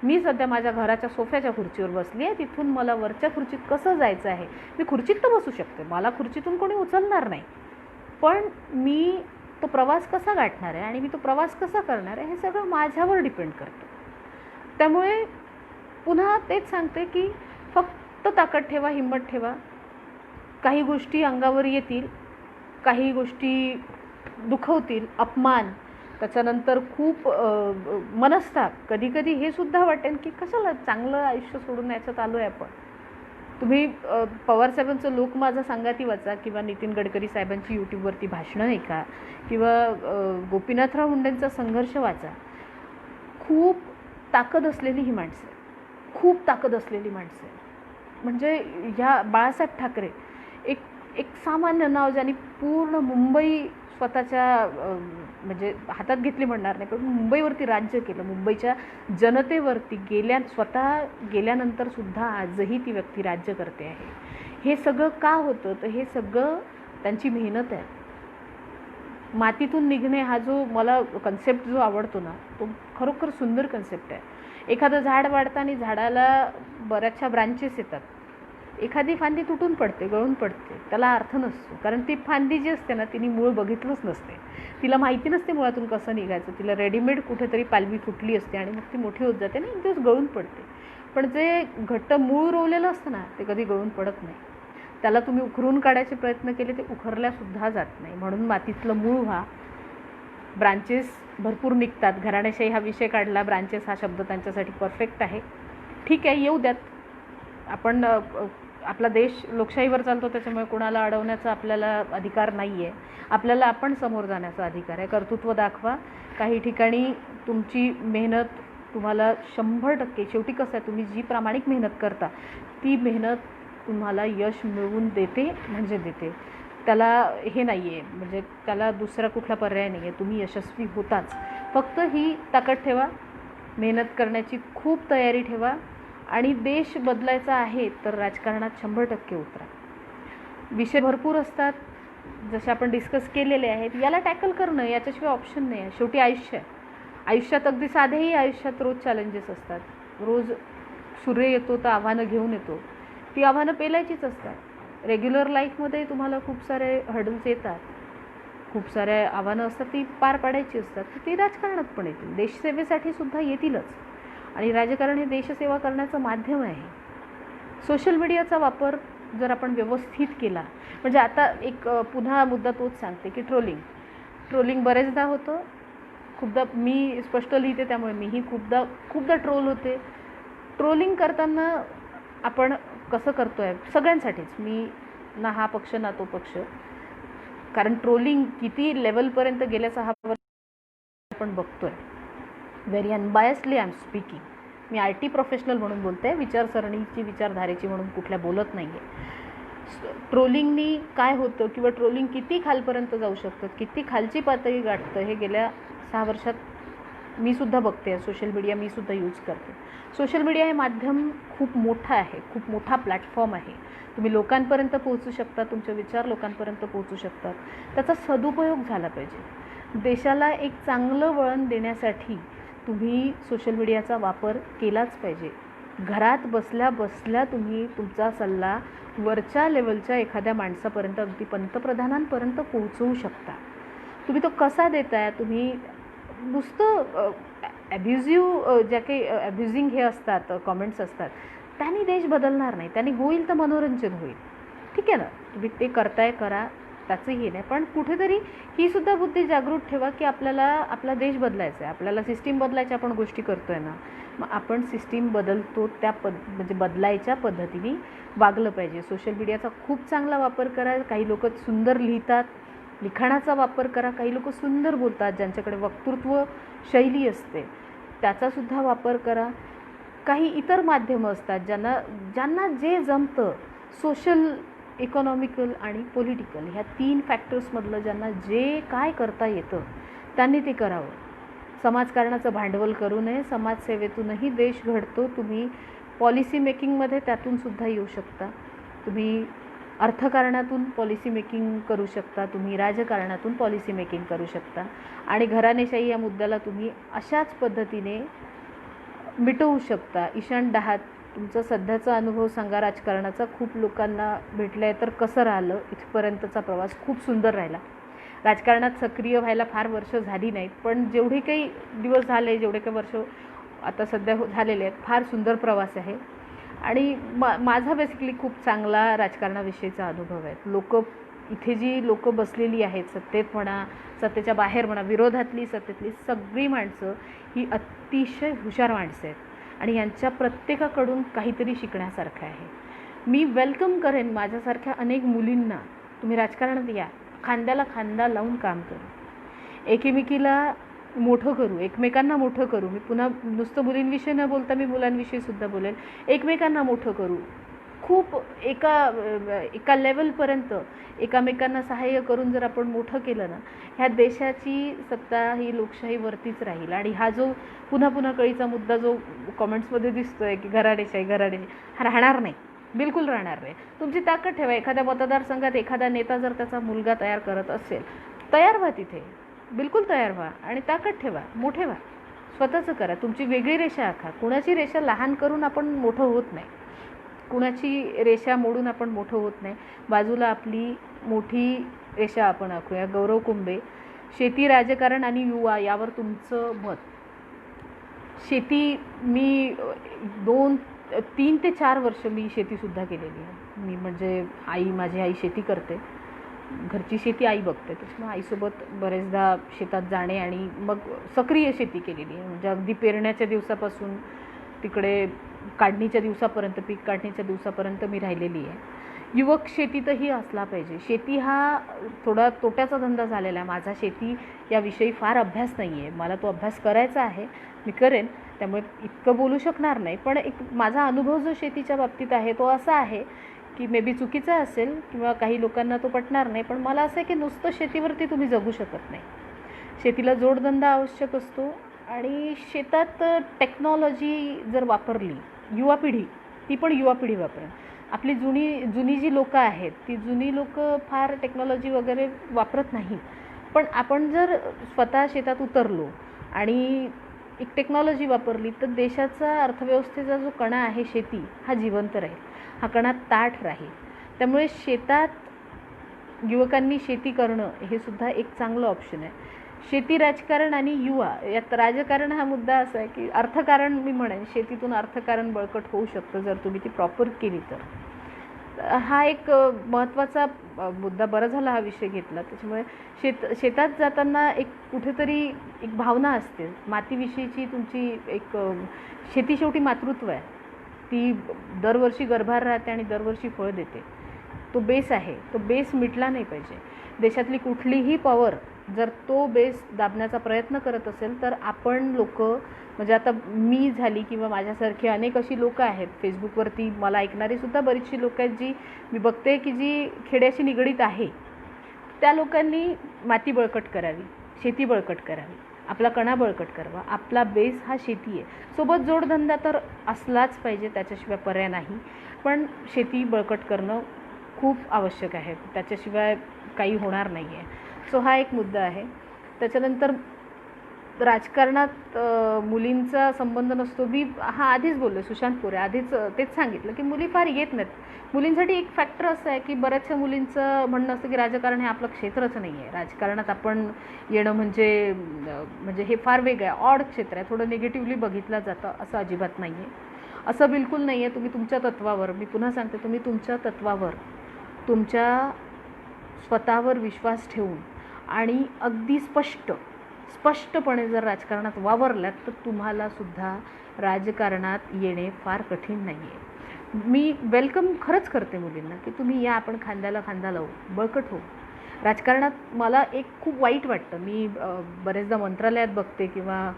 मी सध्या माझ्या घराच्या सोफ्याच्या खुर्चीवर बसली आहे, तिथून मला वरच्या खुर्चीत कसं जायचं आहे, मी खुर्चीत तर बसू शकते, मला खुर्चीतून कोणी उचलणार नाही, पण मी तो प्रवास कसा गाठणार आहे आणि मी तो प्रवास कसा करणार आहे हे सगळं माझ्यावर डिपेंड करतं. त्यामुळे पुन्हा तेच सांगते की फक्त ताकद ठेवा, हिंमत ठेवा. काही गोष्टी अंगावर येतील, काही गोष्टी दुखवतील, अपमान, त्याच्यानंतर खूप मनस्ताप, कधी कधी हे सुद्धा वाटेल की कशाला चांगलं आयुष्य सोडून याच्यात आलो आहे आपण. तुम्ही पवारसाहेबांचं लोक माझा सांगाती वाचा किंवा नितीन गडकरी साहेबांची यूट्यूबवरती भाषणं ऐका किंवा गोपीनाथराव मुंडेंचा संघर्ष वाचा. खूप ताकद असलेली ही माणसं आहे, खूप ताकद असलेली माणसं आहे. म्हणजे ह्या बाळासाहेब ठाकरे एक सामान्य नाव ज्यांनी पूर्ण मुंबई स्वतःच्या म्हणजे हातात घेतली म्हणणार नाही, पण मुंबईवरती राज्य केलं, मुंबईच्या जनतेवरती स्वतः गेल्यानंतर सुद्धा आजही ती व्यक्ती राज्य करते आहे. हे सगळं का होतं तर हे सगळं त्यांची मेहनत आहे. मातीतून निघणे हा जो मला कन्सेप्ट जो आवडतो ना, तो खरोखर सुंदर कन्सेप्ट आहे. एखादं झाड वाढताना झाडाला बऱ्याचशा ब्रांचेस येतात, एखादी फांदी तुटून पडते, गळून पडते, त्याला अर्थ नसतो, कारण ती फांदी जी असते ना तिने मूळ बघितलंच नसते, तिला माहिती नसते मुळातून कसं निघायचं, तिला रेडीमेड कुठेतरी पालवी फुटली असते आणि मग ती मोठी होत जाते ना, एक दिवस गळून पडते. पण जे घट्ट मूळ रोवलेलं असतं ना ते कधी गळून पडत नाही. त्याला तुम्ही उखरून काढायचे प्रयत्न केले ते उखरल्यासुद्धा जात नाही. म्हणून मातीतलं मूळ व्हा, ब्रांचेस भरपूर निघतात. घराणेशाही हा विषय काढला, ब्रांचेस हा शब्द त्यांच्यासाठी परफेक्ट आहे. ठीक आहे, येऊ द्यात. आपण आपला देश लोकशाहीवर चालतो, त्याच्यामुळे कुणाला अडवण्याचा आपल्याला अधिकार नाही आहे. आपल्याला आपण समोर जाण्याचा अधिकार आहे. कर्तृत्व दाखवा. काही ठिकाणी तुमची मेहनत तुम्हाला 100% शेवटी कसं आहे, तुम्ही जी प्रामाणिक मेहनत करता ती मेहनत तुम्हाला यश मिळवून देते म्हणजे देते. त्याला हे नाही आहे, म्हणजे त्याला दुसरा कुठला पर्याय नाही आहे. तुम्ही यशस्वी होताच. फक्त ही ताकद ठेवा, मेहनत करण्याची खूप तयारी ठेवा आणि देश बदलायचा आहे तर राजकारणात 100% उतरा. विषय भरपूर असतात जसे आपण डिस्कस केलेले आहेत. याला टॅकल करणं, याच्याशिवाय ऑप्शन नाही आहे. शेवटी आयुष्य आहे. आयुष्यात अगदी साधेही आयुष्यात रोज चॅलेंजेस असतात. रोज सूर्य येतो तर आव्हानं घेऊन येतो, ती आव्हानं पेलायचीच असतात. रेग्युलर लाईफमध्ये तुम्हाला खूप सारे हर्डल्स येतात, खूप सारे आव्हानं असतात, ती पार पाडायची असतात, तर ती राजकारणात पण येतील, देशसेवेसाठी सुद्धा येतीलच. आणि राजकारण हे देशसेवा करण्याचं माध्यम आहे. सोशल मीडियाचा वापर जर आपण व्यवस्थित केला, म्हणजे आता एक पुन्हा मुद्दा तोच सांगते की ट्रोलिंग बरेचदा होतं. खूपदा मी स्पष्ट लिहिते, त्यामुळे मीही खूपदा ट्रोल होते. ट्रोलिंग करताना आपण कसं करतो आहे सगळ्यांसाठीच, मी ना हा पक्ष ना तो पक्ष, कारण ट्रोलिंग किती लेवलपर्यंत गेल्या 6 वर्ष आपण बघतो आहे. Very unbiasedly I am speaking. मी IT प्रोफेशनल म्हणून बोलते आहे, विचारसरणीची विचारधारेची म्हणून कुठल्या बोलत नाही आहे. ट्रोलिंगनी काय होतं किंवा ट्रोलिंग किती खालपर्यंत जाऊ शकतं, किती खालची पातळी गाठतं, हे गेल्या 6 वर्षात मी सुद्धा बघते. सोशल मीडिया मी सुद्धा यूज करते. सोशल मीडिया हे माध्यम खूप मोठं आहे, खूप मोठा प्लॅटफॉर्म आहे. तुम्ही लोकांपर्यंत पोहोचू शकता, तुमचे विचार लोकांपर्यंत पोहोचू शकतात. त्याचा सदुपयोग झाला पाहिजे. देशाला एक चांगलं वळण देण्यासाठी तुम्ही सोशल मीडियाचा वापर केलाच पाहिजे. घरात बसल्या बसल्या तुम्ही तुमचा सल्ला वरच्या लेवलच्या एखाद्या माणसापर्यंत, अगदी पंतप्रधानांपर्यंत पोहोचवू शकता. तुम्ही तो कसा देताय? तुम्ही नुसतं ज्या काही अब्युझिंग हे असतात, कॉमेंट्स असतात, त्यांनी देश बदलणार नाही. त्यांनी होईल तर मनोरंजन होईल, ठीक आहे ना, तुम्ही ते करताय करा, त्याचं हे नाही. पण कुठेतरी ही सुद्धा बुद्धी जागृत ठेवा की आपल्याला आपला देश बदलायचा आहे, आपल्याला सिस्टीम बदलायच्या आपण गोष्टी करतो आहे ना, मग आपण सिस्टीम बदलतो त्या म्हणजे बदलायच्या पद्धतीने वागलं पाहिजे. सोशल मीडियाचा खूप चांगला वापर करा. काही लोक सुंदर लिहितात, लिखाणाचा वापर करा. काही लोक सुंदर बोलतात, ज्यांच्याकडे वक्तृत्व शैली असते, त्याचासुद्धा वापर करा. काही इतर माध्यमं असतात ज्यांना जे जमतं, सोशल, इकॉनॉमिकल आणि पॉलिटिकल ह्या 3 फॅक्टर्समधलं ज्यांना जे काय करता येतं त्यांनी ते करावं. समाजकारणाचं भांडवल करू नये. समाजसेवेतूनही देश घडतो. तुम्ही पॉलिसी मेकिंगमध्ये त्यातूनसुद्धा येऊ शकता. तुम्ही अर्थकारणातून पॉलिसी मेकिंग करू शकता. तुम्ही राजकारणातून पॉलिसी मेकिंग करू शकता. आणि घराणेशाही या मुद्द्याला तुम्ही अशाच पद्धतीने मिटवू शकता. ईशान डहात, तुमचा सध्याचा अनुभव सांगा राजकारणाचा. खूप लोकांना भेटलं आहे, तर कसं राहिलं? इथपर्यंतचा प्रवास खूप सुंदर राहिला. राजकारणात सक्रिय व्हायला फार वर्ष झाली नाहीत, पण जेवढे काही दिवस झाले, जेवढे काही वर्ष आता सध्या झालेले आहेत, फार सुंदर प्रवास आहे. आणि माझा बेसिकली खूप चांगला राजकारणाविषयीचा अनुभव आहे. इथे जी लोकं बसलेली आहेत, सत्तेत म्हणा, सत्तेच्या बाहेर म्हणा, विरोधातली, सत्तेतली सगळी माणसं ही अतिशय हुशार माणसं आहेत आणि यांच्या प्रत्येकाकडून काहीतरी शिकण्यासारखं आहे. मी वेलकम करेन माझ्यासारख्या अनेक मुलींना, तुम्ही राजकारणात या, खांद्याला खांदा लावून काम करू, एकमेकीला मोठं करू, एकमेकांना मोठं करू. मी पुन्हा नुसतं मुलींविषयी न बोलता मी मुलांविषयी सुद्धा बोलेन. एकमेकांना मोठं करू. खूप एका लेवलपर्यंत एकामेकांना सहाय्य करून जर आपण मोठं केलं ना, ह्या देशाची सत्ता ही लोकशाहीवरतीच राहील. आणि हा जो पुन्हा कळीचा मुद्दा जो कॉमेंट्समध्ये दिसतो आहे की घराणेशाही, हा राहणार नाही, बिलकुल राहणार नाही. तुमची ताकद ठेवा. एखाद्या मतदारसंघात एखादा नेता जर त्याचा मुलगा तयार करत असेल, तयार व्हा तिथे, बिलकुल तयार व्हा आणि ताकद ठेवा, मोठे व्हा, स्वतःचं करा. तुमची वेगळी रेषा आखा. कुणाची रेषा लहान करून आपण मोठं होत नाही, कुणाची रेषा मोडून आपण मोठं होत नाही. बाजूला आपली मोठी रेषा आपण आखूया. गौरव कुंबे, शेती, राजकारण आणि युवा यावर तुमचं मत. शेती, मी 3 ते 4 वर्ष मी शेतीसुद्धा केलेली आहे. मी म्हणजे माझी आई शेती करते, घरची शेती आई बघते, त्याच्यामुळे आईसोबत बरेचदा शेतात जाणे आणि मग सक्रिय शेती केलेली आहे. म्हणजे अगदी पेरण्याच्या दिवसापासून तिकडे काढणीच्या दिवसापर्यंत, पीक काढणीच्या दिवसापर्यंत मी राहिलेली आहे. युवक शेतीतही असला पाहिजे. शेती हा थोडा तोट्याचा धंदा झालेला आहे. माझा शेती याविषयी फार अभ्यास नाही आहे. मला तो अभ्यास करायचा आहे, मी करेन, त्यामुळे इतकं बोलू शकणार नाही. पण एक माझा अनुभव जो शेतीच्या बाबतीत आहे तो असा आहे की मे बी चुकीचा असेल किंवा काही लोकांना तो पटणार नाही, पण मला असं आहे की नुसतं शेतीवरती तुम्ही जगू शकत नाही. शेतीला जोडधंदा आवश्यक असतो. आणि शेतात टेक्नॉलॉजी जर वापरली, युवा पिढी, ती पण युवा पिढी वापरेल. आपली जुनी जी लोकं आहेत, ती जुनी लोकं फार टेक्नॉलॉजी वगैरे वापरत नाही. पण आपण जर स्वतः शेतात उतरलो आणि एक टेक्नॉलॉजी वापरली, तर देशाचा अर्थव्यवस्थेचा जो कणा आहे शेती, हा जिवंत राहील. हा कणा ताठ राहील. त्यामुळे शेतात युवकांनी शेती करणं हे सुद्धा एक चांगलं ऑप्शन आहे. शेती, राजकारण आणि युवा यात राजकारण हा मुद्दा असा आहे की अर्थकारण, मी म्हणेन शेतीतून अर्थकारण बळकट होऊ शकतं जर तुम्ही ती प्रॉपर केली तर. हा एक महत्त्वाचा मुद्दा. बरं झाला हा विषय घेतला. त्याच्यामुळे शेतात जाताना एक कुठेतरी एक भावना असते मातीविषयीची तुमची. एक शेती शेवटी मातृत्व आहे, ती दरवर्षी गर्भार राहते आणि दरवर्षी फळ देते. तो बेस आहे, तो बेस मिटला नाही पाहिजे. देशातली कुठलीही पॉवर जर तो बेस दाबण्याचा प्रयत्न करत असेल तर आपण लोक, म्हणजे आता मी झाली किंवा माझ्यासारखी अनेक अशी लोकं आहेत, फेसबुकवरती मला ऐकणारी सुद्धा बरीचशी लोकं आहेत जी मी बघते की जी खेड्याशी निगडीत आहे. त्या लोकांनी माती बळकट करावी, शेती बळकट करावी, आपला कणा बळकट करावा. आपला बेस हा शेती आहे. सोबत जोडधंदा तर असलाच पाहिजे, त्याच्याशिवाय पर्याय नाही. पण शेती बळकट करणं खूप आवश्यक आहे, त्याच्याशिवाय काही होणार नाही आहे. सो हा एक मुद्दा आहे. त्याच्यानंतर राजकारणात मुलींचा संबंध नसतो. मी आधीच बोलले, सुशांत पोरे आधीच तेच सांगितलं की मुली फार येत नाहीत. मुलींसाठी एक फॅक्टर असं आहे की बऱ्याचशा मुलींचं म्हणणं असतं की राजकारण हे आपलं क्षेत्रच नाही आहे, राजकारणात आपण येणं म्हणजे हे फार वेगळं आहे, ऑड क्षेत्र आहे, थोडं निगेटिव्हली बघितलं जातं. असं अजिबात नाही आहे, असं बिलकुल नाही आहे. तुम्ही तुमच्या तत्वावर, मी पुन्हा सांगते, तुम्ही तुमच्या तत्वावर, तुमच्या स्वतःवर विश्वास ठेवून आणि अगदी स्पष्टपणे जर राजकारणात वावरल्यात तर तुम्हालासुद्धा राजकारणात येणे फार कठीण नाही आहे. मी वेलकम खरंच करते मुलींना की तुम्ही या, आपण खांद्याला खांदा लावू, बळकट हो राजकारणात. मला एक खूप वाईट वाटतं, मी बरेचदा मंत्रालयात बघते किंवा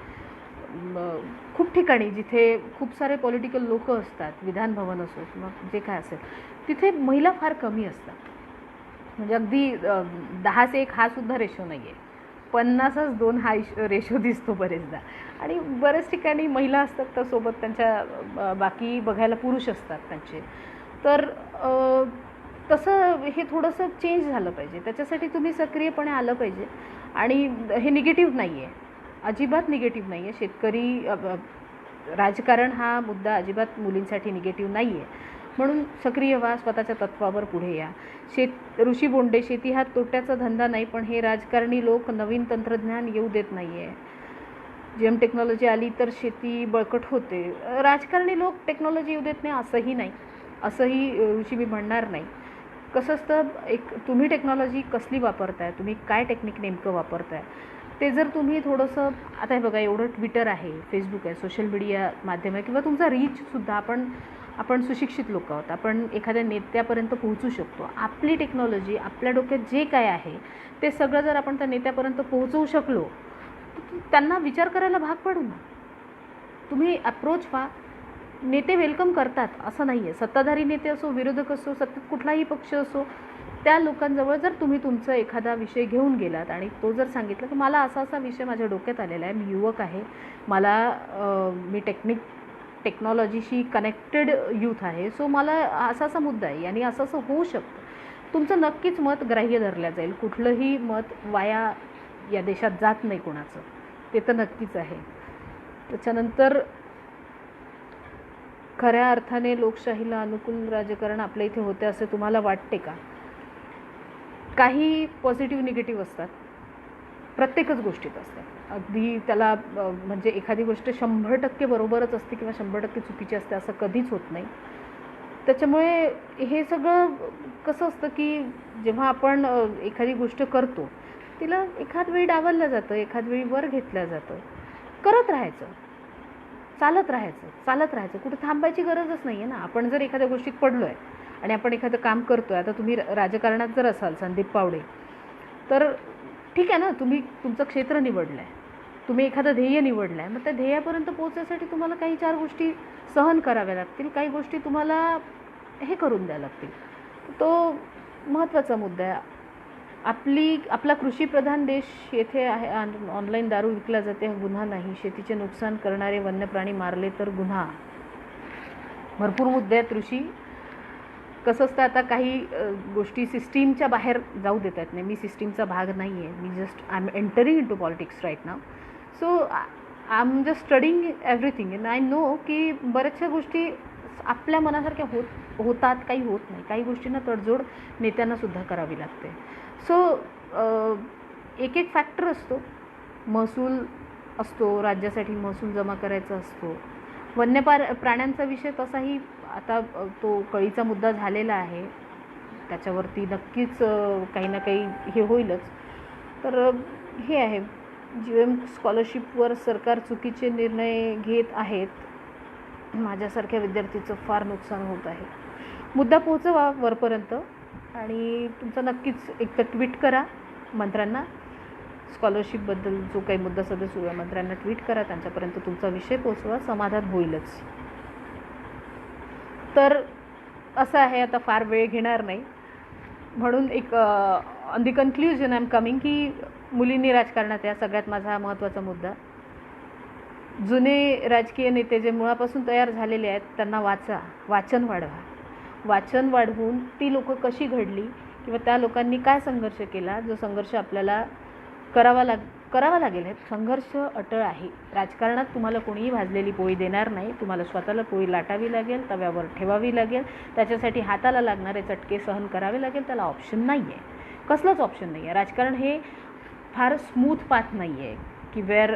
खूप ठिकाणी जिथे खूप सारे पॉलिटिकल लोक असतात, विधान भवन असो किंवा जे काय असेल, तिथे महिला फार कमी असतात. म्हणजे अगदी 10:1 हा सुद्धा रेशो नाही आहे, 50:2 हा रेशो दिसतो बरेचदा. आणि बऱ्याच ठिकाणी महिला असतात तर सोबत त्यांच्या बाकी बघायला पुरुष असतात त्यांचे. तर तसं हे थोडंसं चेंज झालं पाहिजे, त्याच्यासाठी तुम्ही सक्रियपणे आलं पाहिजे. आणि हे निगेटिव्ह नाही आहे, अजिबात निगेटिव्ह नाही आहे. शेतकरी राजकारण हा मुद्दा अजिबात मुलींसाठी निगेटिव्ह नाही आहे. म्हणून सक्रिय व्हा, स्वतःच्या तत्वावर पुढे या. ऋषी बोंडे, शेती हा तोट्याचा धंदा नाही, पण हे राजकारणी लोक नवीन तंत्रज्ञान येऊ देत नाही आहे. जेम टेक्नॉलॉजी आली तर शेती बळकट होते. राजकारणी लोक टेक्नॉलॉजी येऊ देत नाही असंही नाही, असंही ऋषी मी म्हणणार नाही. कसं असतं, एक तुम्ही टेक्नॉलॉजी कसली वापरताय, तुम्ही काय टेक्निक नेमकं वापरताय, ते जर तुम्ही थोडंसं, आता हे बघा एवढं ट्विटर आहे, फेसबुक आहे, सोशल मीडिया माध्यम आहे, किंवा तुमचा रीचसुद्धा, आपण सुशिक्षित लोक आहोत, आपण एखाद्या नेत्यापर्यंत पोहोचू शकतो. आपली टेक्नॉलॉजी, आपल्या डोक्यात जे काय आहे ते सगळं जर आपण त्या नेत्यापर्यंत पोहोचवू शकलो तर त्यांना विचार करायला भाग पडू ना. तुम्ही अप्रोच व्हा, नेते वेलकम करतात असं नाही आहे. सत्ताधारी नेते असो, विरोधक असो, सत्तेत कुठलाही पक्ष असो, त्या लोकांजवळ जर तुम्ही तुमचा एखादा विषय घेऊन गेलात आणि तो जर सांगितलं की मला असा असा विषय माझ्या डोक्यात आलेला आहे, मी युवक आहे, मी टेक्नॉलॉजीशी कनेक्टेड यूथ आहे, सो मला असा असा मुद्दा आहे आणि असं असं होऊ शकतं, तुमचं नक्कीच मत ग्राह्य धरलं जाईल. कुठलंही मत वाया या देशात जात नाही कोणाचं, ते तर नक्कीच आहे. त्याच्यानंतर खऱ्या अर्थाने लोकशाहीला अनुकूल राजकारण आपल्या इथे होते असे तुम्हाला वाटते का? काही पॉझिटिव्ह निगेटिव्ह असतात, प्रत्येकच गोष्टीत असतात. अगदी त्याला म्हणजे एखादी गोष्ट 100% बरोबरच असते किंवा 100% चुकीची असते असं कधीच होत नाही. त्याच्यामुळे हे सगळं कसं असतं की जेव्हा आपण एखादी गोष्ट करतो तिला एखाद वेळी डावललं जातं, एखाद वेळी वर घेतलं जातं. करत राहायचं, चालत राहायचं, कुठे थांबायची गरजच नाही आहे ना. आपण जर एखाद्या गोष्टीत पडलो आहे आणि आपण एखादं काम करतो आहे, आता तुम्ही राजकारणात जर असाल संदीप पावडे, तर ठीक आहे ना, तुम्ही तुमचं क्षेत्र निवडलं आहे, तुम्ही एखादं ध्येय निवडलं आहे, मग त्या ध्येयापर्यंत पोहोचण्यासाठी तुम्हाला काही 4 गोष्टी सहन कराव्या लागतील, काही गोष्टी तुम्हाला हे करून द्याव्या लागतील. तो महत्त्वाचा मुद्दा आहे. आपला कृषीप्रधान देश येथे आहे, ऑनलाईन दारू विकला जाते, हा गुन्हा नाही. शेतीचे नुकसान करणारे वन्य प्राणी मारले तर गुन्हा. भरपूर मुद्दे आहेत ऋषी. कसं असतं, आता काही गोष्टी सिस्टीमच्या बाहेर जाऊ देतात नाही. मी सिस्टीमचा भाग नाही आहे, मी just I am entering in to politics right now. So I am just studying everything and I know की बऱ्याचशा गोष्टी आपल्या मनासारख्या होत होतात, काही होत नाही. काही गोष्टींना तडजोड नेत्यांनासुद्धा करावी लागते. सो एक एक फॅक्टर असतो. महसूल असतो, राज्यासाठी महसूल जमा करायचा असतो. प्राण्यांचा विषय तसाही आता तो कळीचा मुद्दा झालेला आहे. त्याच्यावरती नक्कीच काही ना काही हे होईलच. तर हे आहे, GM स्कॉलरशिपवर सरकार चुकीचे निर्णय घेत आहेत. माझ्यासारख्या विद्यार्थीचं फार नुकसान होत आहे. मुद्दा पोहोचवा वरपर्यंत आणि तुमचं नक्कीच एक तर ट्विट करा मंत्र्यांना. स्कॉलरशिपबद्दल जो काही मुद्दा सध्या सुरू आहे, मंत्र्यांना ट्विट करा, त्यांच्यापर्यंत तुमचा विषय पोहोचवा, समाधान होईलच. तर असं आहे, आता फार वेळ घेणार नाही म्हणून एक on the conclusion I am coming की मुलींनी राजकारणात या सगळ्यात माझा हा महत्त्वाचा मुद्दा. जुने राजकीय नेते जे मुळापासून तयार झालेले आहेत त्यांना वाचन वाढवा. वाचन वाढवून ती लोकं कशी घडली किंवा त्या लोकांनी काय संघर्ष केला, जो संघर्ष आपल्याला करावा लागेल. हे संघर्ष अटळ आहे. राजकारणात तुम्हाला कोणीही भाजलेली पोळी देणार नाही. तुम्हाला स्वतःला पोळी लाटावी लागेल, तव्यावर ठेवावी लागेल, त्याच्यासाठी हाताला लागणारे चटके सहन करावे लागेल. त्याला ऑप्शन नाही आहे, कसलंच ऑप्शन नाही आहे. राजकारण हे फार स्मूथ पाथ नाही आहे की where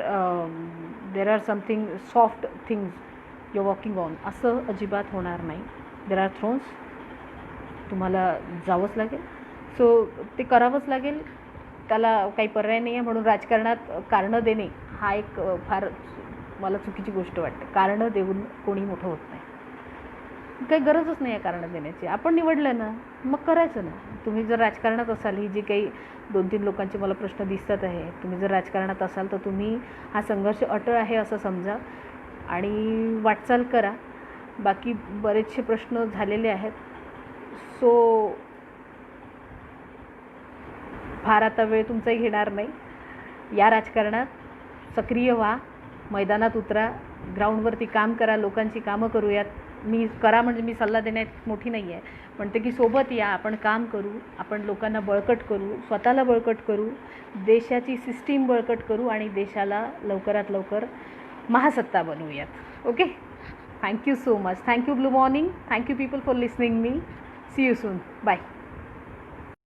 there are something soft things you walking on. असं अजिबात होणार नाही. There are thrones. तुम्हाला जावंच लागेल. सो ते करावंच लागेल. त्याला काही पर्याय नाही आहे. म्हणून राजकारणात कारणं देणे हा एक फार मला चुकीची गोष्ट वाटते. कारणं देऊन कोणी मोठं होत नाही. काही गरजच नाही आहे कारणं देण्याची. आपण निवडलं ना, मग करायचं ना. तुम्ही जर राजकारणात असाल, ही जी काही 2-3 लोकांचे मला प्रश्न दिसतात आहे, तुम्ही जर राजकारणात असाल तर तुम्ही हा संघर्ष अटळ आहे असं समजा आणि वाटचाल करा. बाकी बरेचसे प्रश्न झालेले आहेत. सो फार आता वेळ तुमचाही घेणार नाही. या राजकारणात सक्रिय व्हा, मैदानात उतरा, ग्राउंडवरती काम करा, लोकांची कामं करूयात. म्हणजे मी सल्ला देण्यात मोठी नाही आहे, म्हणते की सोबत या, आपण काम करू, आपण लोकांना बळकट करू, स्वतःला बळकट करू, देशाची सिस्टीम बळकट करू आणि देशाला लवकरात लवकर महासत्ता बनवूयात. Okay, thank you so much. Thank you blue morning. Thank you people for listening me. See you soon. Bye.